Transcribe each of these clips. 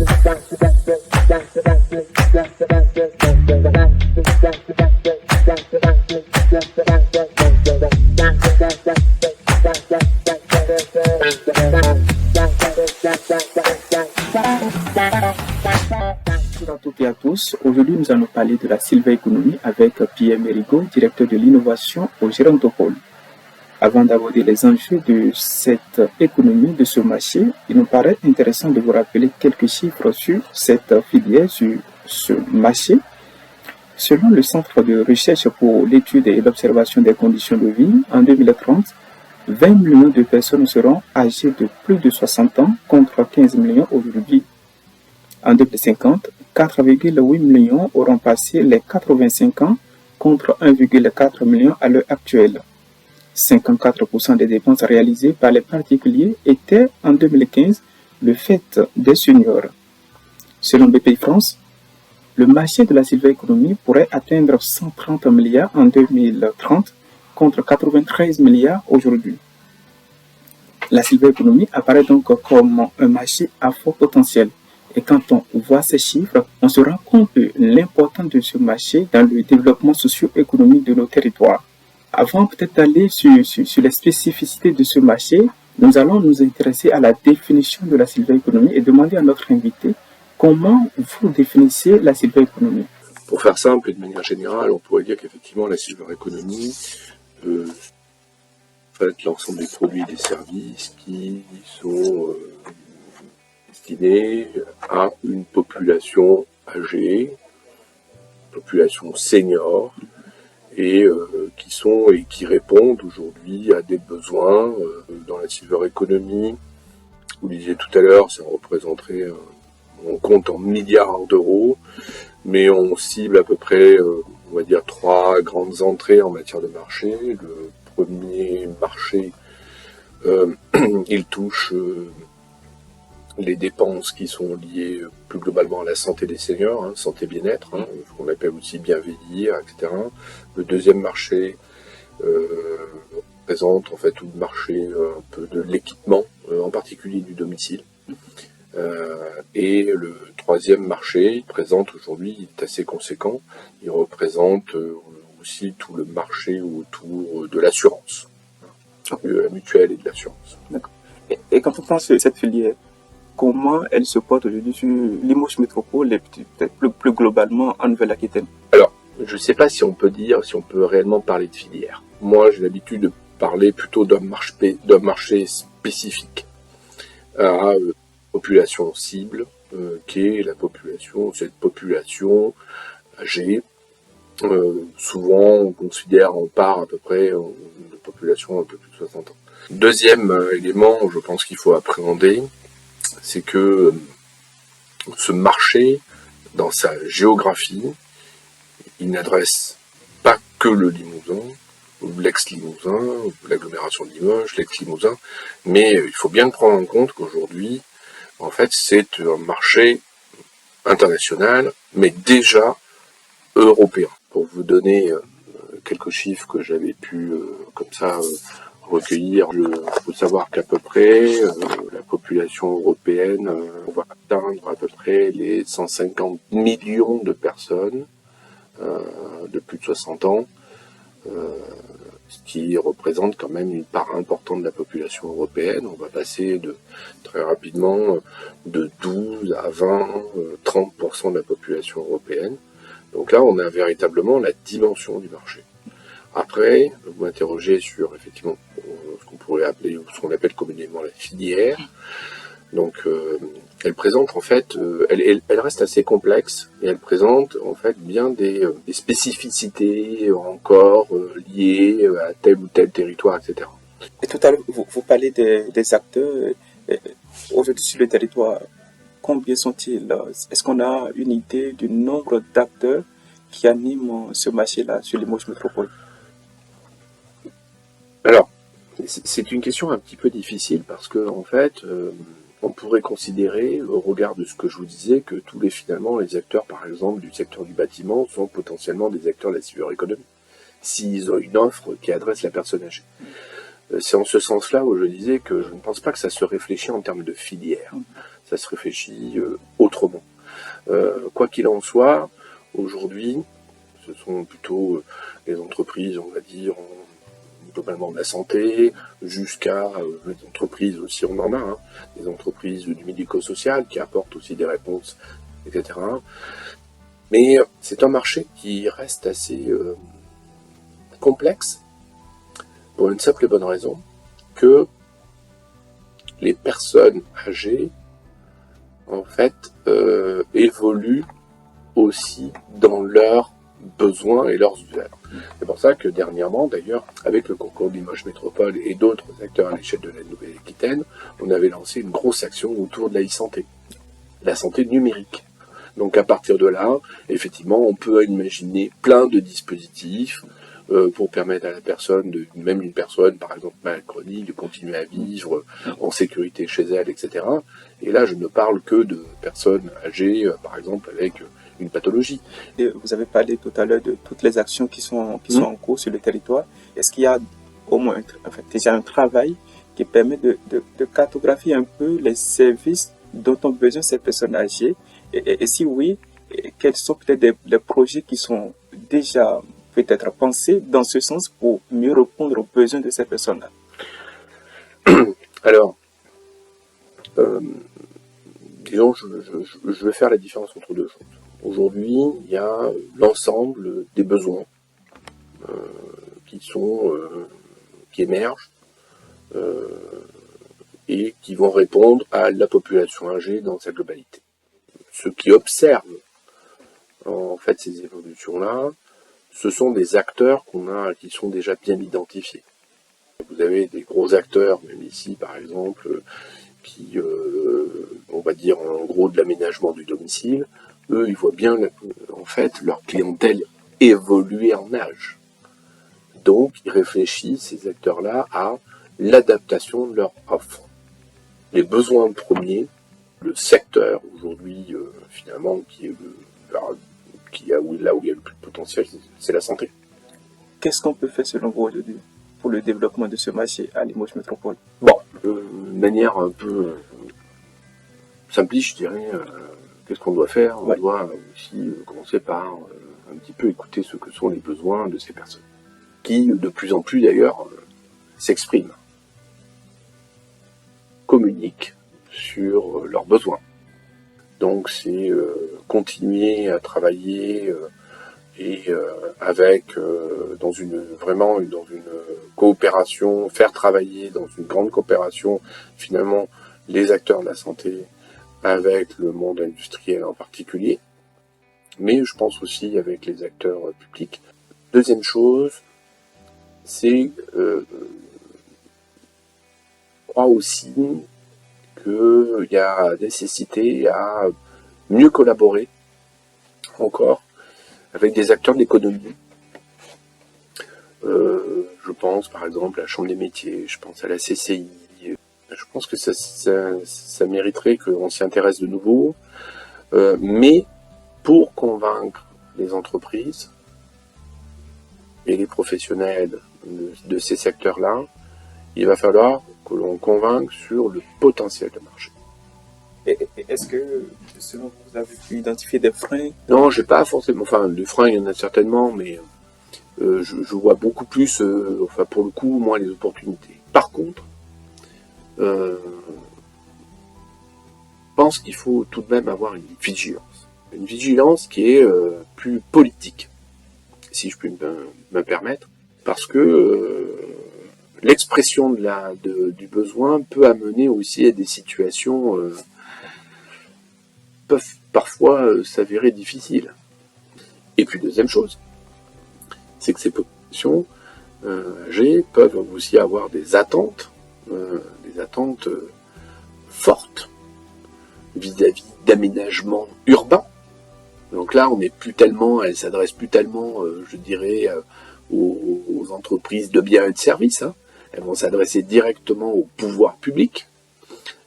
Bonjour à toutes et à tous. Aujourd'hui, nous allons parler de la Silver Economy avec Pierre Mérigot, directeur de l'innovation au Gérontopole. Avant d'aborder les enjeux de cette économie, de ce marché, il nous paraît intéressant de vous rappeler quelques chiffres sur cette filière, sur ce marché. Selon le Centre de recherche pour l'étude et l'observation des conditions de vie, en 2030, 20 millions de personnes seront âgées de plus de 60 ans contre 15 millions aujourd'hui. En 2050, 4,8 millions auront passé les 85 ans contre 1,4 million à l'heure actuelle. 54% des dépenses réalisées par les particuliers étaient en 2015 le fait des seniors. Selon Bpifrance, le marché de la Silver Economy pourrait atteindre 130 milliards en 2030 contre 93 milliards aujourd'hui. La Silver Economy apparaît donc comme un marché à fort potentiel. Et quand on voit ces chiffres, on se rend compte de l'importance de ce marché dans le développement socio-économique de nos territoires. Avant peut-être d'aller sur les spécificités de ce marché, nous allons nous intéresser à la définition de la Silver Economy et demander à notre invité comment vous définissez la Silver Economy. Pour faire simple et de manière générale, on pourrait dire qu'effectivement la Silver Economy fait l'ensemble des produits et des services qui sont destinés à une population âgée, population senior, et qui répondent aujourd'hui à des besoins dans la Silver Economy. Vous le disiez tout à l'heure, ça représenterait, on compte en milliards d'euros, mais on cible à peu près, on va dire, 3 grandes entrées en matière de marché. Le premier marché, il touche les dépenses qui sont liées plus globalement à la santé des seniors, santé bien-être, ce qu'on appelle aussi bien vieillir, etc. Le deuxième marché représente en fait tout le marché un peu de l'équipement, en particulier du domicile. Et le troisième marché, il présente aujourd'hui, il est assez conséquent, il représente aussi tout le marché autour de l'assurance, de la mutuelle et de l'assurance. D'accord. Et quand on pense à cette filière, comment elle se porte aujourd'hui sur Limoges Métropole et peut-être plus globalement en Nouvelle-Aquitaine? Alors, je ne sais pas si on peut réellement parler de filière. Moi, j'ai l'habitude de parler plutôt d'un marché spécifique à population cible, qui est cette population âgée. Souvent, on considère en part à peu près de population un peu plus de 60 ans. Deuxième élément, je pense qu'il faut appréhender, c'est que ce marché, dans sa géographie, il n'adresse pas que le Limousin, ou l'ex-Limousin, ou l'agglomération de Limoges, l'ex-Limousin, mais il faut bien prendre en compte qu'aujourd'hui, en fait, c'est un marché international, mais déjà européen. Pour vous donner quelques chiffres que j'avais pu, recueillir, il faut savoir qu'à peu près, la population européenne, on va atteindre à peu près les 150 millions de personnes de plus de 60 ans, ce qui représente quand même une part importante de la population européenne. On va passer très rapidement de 12 à 20, 30% de la population européenne. Donc là, on a véritablement la dimension du marché. Après, vous m'interrogez sur effectivement ce qu'on pourrait appeler, ou ce qu'on appelle communément la filière. Donc, elle présente en fait, elle reste assez complexe et elle présente en fait bien des spécificités encore liées à tel ou tel territoire, etc. Et tout à l'heure, vous parlez des acteurs aujourd'hui sur le territoire. Combien sont-ils? Est-ce qu'on a une idée du nombre d'acteurs qui animent ce marché-là sur Limoges Métropole? Alors, c'est une question un petit peu difficile parce que en fait, on pourrait considérer, au regard de ce que je vous disais, que finalement les acteurs, par exemple, du secteur du bâtiment sont potentiellement des acteurs de la Silver Economy, s'ils ont une offre qui adresse la personne âgée. C'est en ce sens-là où je disais que je ne pense pas que ça se réfléchit en termes de filière. ça se réfléchit autrement. Quoi qu'il en soit, aujourd'hui, ce sont plutôt les entreprises, on va dire, globalement de la santé, jusqu'à les entreprises aussi, on en a, hein, des entreprises du médico-social qui apportent aussi des réponses, etc. Mais c'est un marché qui reste assez complexe, pour une simple et bonne raison, que les personnes âgées, en fait, évoluent aussi dans leurs besoins et leurs usages. C'est pour ça que dernièrement, d'ailleurs, avec le concours de Limoges Métropole et d'autres acteurs à l'échelle de la Nouvelle-Aquitaine, on avait lancé une grosse action autour de l'e-santé, la santé numérique. Donc à partir de là, effectivement, on peut imaginer plein de dispositifs pour permettre à la personne, même une personne, par exemple malade chronique, de continuer à vivre en sécurité chez elle, etc. Et là, je ne parle que de personnes âgées, par exemple, avec une pathologie. Et vous avez parlé tout à l'heure de toutes les actions qui sont en cours sur le territoire. Est-ce qu'il y a au moins déjà un travail qui permet de cartographier un peu les services dont ont besoin ces personnes âgées et si oui, quels sont peut-être les projets qui sont déjà peut-être pensés dans ce sens pour mieux répondre aux besoins de ces personnes-là? Alors, disons, je vais faire la différence entre deux choses. Aujourd'hui, il y a l'ensemble des besoins qui émergent et qui vont répondre à la population âgée dans sa globalité. Ceux qui observent en fait ces évolutions-là, ce sont des acteurs qui sont déjà bien identifiés. Vous avez des gros acteurs, même ici par exemple, qui, on va dire en gros de l'aménagement du domicile, eux ils voient bien en fait leur clientèle évoluer en âge. Donc ils réfléchissent, ces acteurs-là, à l'adaptation de leur offre. Les besoins premiers, le secteur aujourd'hui finalement là où il y a le plus de potentiel, c'est la santé. Qu'est-ce qu'on peut faire selon vous aujourd'hui pour le développement de ce marché à Limoges Métropole? Bon, de manière un peu simpliste, je dirais, qu'est-ce qu'on doit faire? On doit aussi commencer par un petit peu écouter ce que sont les besoins de ces personnes, qui de plus en plus d'ailleurs s'expriment, communiquent sur leurs besoins. Donc c'est continuer à travailler avec dans une coopération, faire travailler dans une grande coopération finalement les acteurs de la santé avec le monde industriel en particulier, mais je pense aussi avec les acteurs publics. Deuxième chose, c'est je crois aussi qu'il y a nécessité à mieux collaborer encore avec des acteurs de l'économie. Je pense par exemple à la Chambre des métiers, je pense à la CCI. Je pense que ça mériterait qu'on s'y intéresse de nouveau. Mais pour convaincre les entreprises et les professionnels de ces secteurs-là, il va falloir que l'on convainque sur le potentiel de marché. Est-ce que, selon vous, vous avez pu identifier des freins? Non, j'ai pas forcément. Enfin, des freins, il y en a certainement, mais je vois beaucoup plus, pour le coup, moins les opportunités. Par contre, je pense qu'il faut tout de même avoir une vigilance qui est plus politique, si je puis me permettre, parce que l'expression du besoin peut amener aussi à des situations peuvent parfois s'avérer difficiles. Et puis deuxième chose, c'est que ces populations âgées peuvent aussi avoir des attentes fortes vis-à-vis d'aménagements urbains. Donc là, elles s'adressent plus tellement, je dirais, aux entreprises de biens et de services. Hein. Elles vont s'adresser directement au pouvoir public,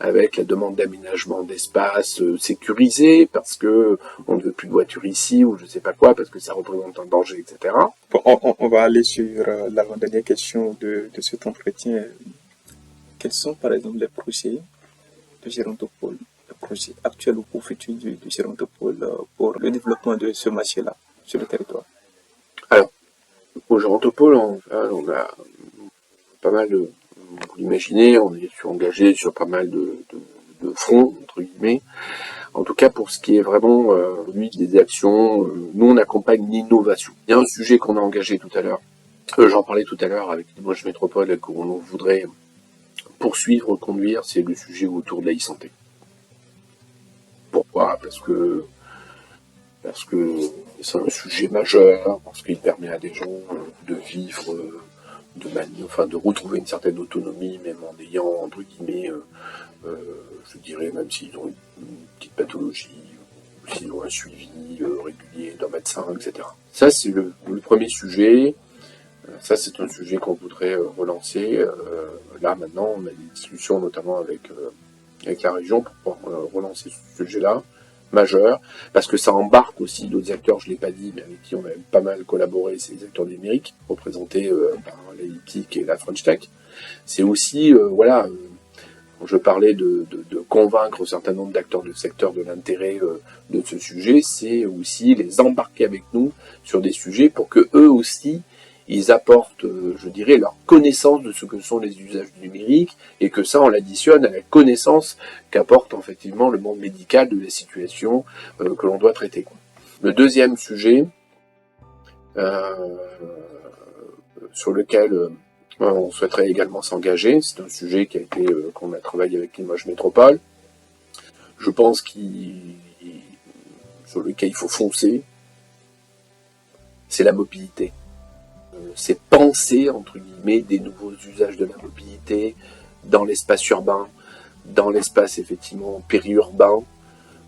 avec la demande d'aménagement d'espaces sécurisés, parce que on ne veut plus de voitures ici, ou je ne sais pas quoi, parce que ça représente un danger, etc. Bon, on va aller sur l'avant-dernière question de cet entretien. Quels sont, par exemple, les projets de Gérontopole, projets actuels ou futurs du Gérontopole pour le développement de ce marché-là sur le territoire? Alors, au Gérontopole, on a pas mal de, vous l'imaginez, on est engagé sur pas mal de fronts, entre guillemets. En tout cas, pour ce qui est vraiment des actions, nous on accompagne l'innovation. Il y a un sujet qu'on a engagé tout à l'heure, j'en parlais tout à l'heure avec Limoges Métropole, qu'on voudrait poursuivre, conduire, c'est le sujet autour de la e-santé. Pourquoi ? Parce que c'est un sujet majeur, parce qu'il permet à des gens de vivre de retrouver une certaine autonomie, même en ayant, entre guillemets, je dirais, même s'ils ont une petite pathologie, ou s'ils ont un suivi régulier d'un médecin, etc. Ça, c'est le premier sujet. Ça, c'est un sujet qu'on voudrait relancer. Là, maintenant, on a des discussions, notamment avec la région, pour pouvoir relancer ce sujet-là, majeur, parce que ça embarque aussi d'autres acteurs, je ne l'ai pas dit, mais avec qui on a pas mal collaboré, c'est les acteurs numériques, représentés par l'Elliptic et la French Tech. C'est aussi, quand je parlais de convaincre un certain nombre d'acteurs du secteur de l'intérêt de ce sujet, c'est aussi les embarquer avec nous sur des sujets pour que eux aussi, ils apportent, je dirais, leur connaissance de ce que sont les usages du numérique, et que ça, on l'additionne à la connaissance qu'apporte effectivement le monde médical de la situation que l'on doit traiter. Le deuxième sujet sur lequel on souhaiterait également s'engager, c'est un sujet qui a été qu'on a travaillé avec Limoges Métropole. Je pense sur lequel il faut foncer, c'est la mobilité. C'est penser, entre guillemets, des nouveaux usages de la mobilité dans l'espace urbain, dans l'espace effectivement périurbain,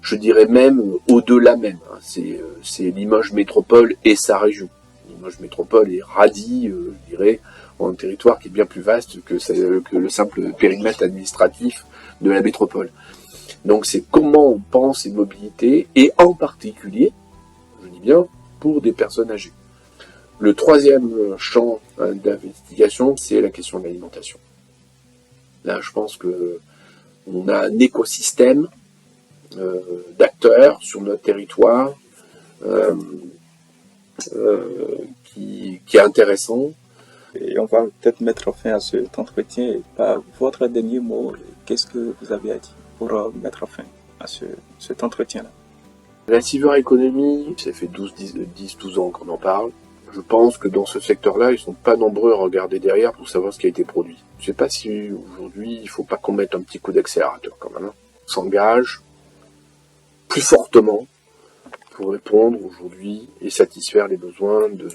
je dirais même au-delà même. C'est Limoges Métropole et sa région. Limoges Métropole est radie, je dirais, en un territoire qui est bien plus vaste que le simple périmètre administratif de la métropole. Donc c'est comment on pense les mobilités, et en particulier, je dis bien, pour des personnes âgées. Le troisième champ d'investigation, c'est la question de l'alimentation. Là, je pense que on a un écosystème d'acteurs sur notre territoire qui est intéressant. Et on va peut-être mettre fin à cet entretien. Par votre dernier mot, qu'est-ce que vous avez à dire pour mettre fin à cet entretien-là? La silver economy, ça fait 10-12 ans qu'on en parle. Je pense que dans ce secteur-là, ils sont pas nombreux à regarder derrière pour savoir ce qui a été produit. Je sais pas si aujourd'hui, il faut pas qu'on mette un petit coup d'accélérateur quand même. On s'engage plus fortement pour répondre aujourd'hui et satisfaire les besoins de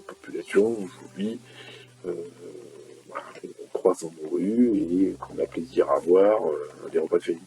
population aujourd'hui. On croise dans nos rues et qu'on a plaisir à voir des repas de famille.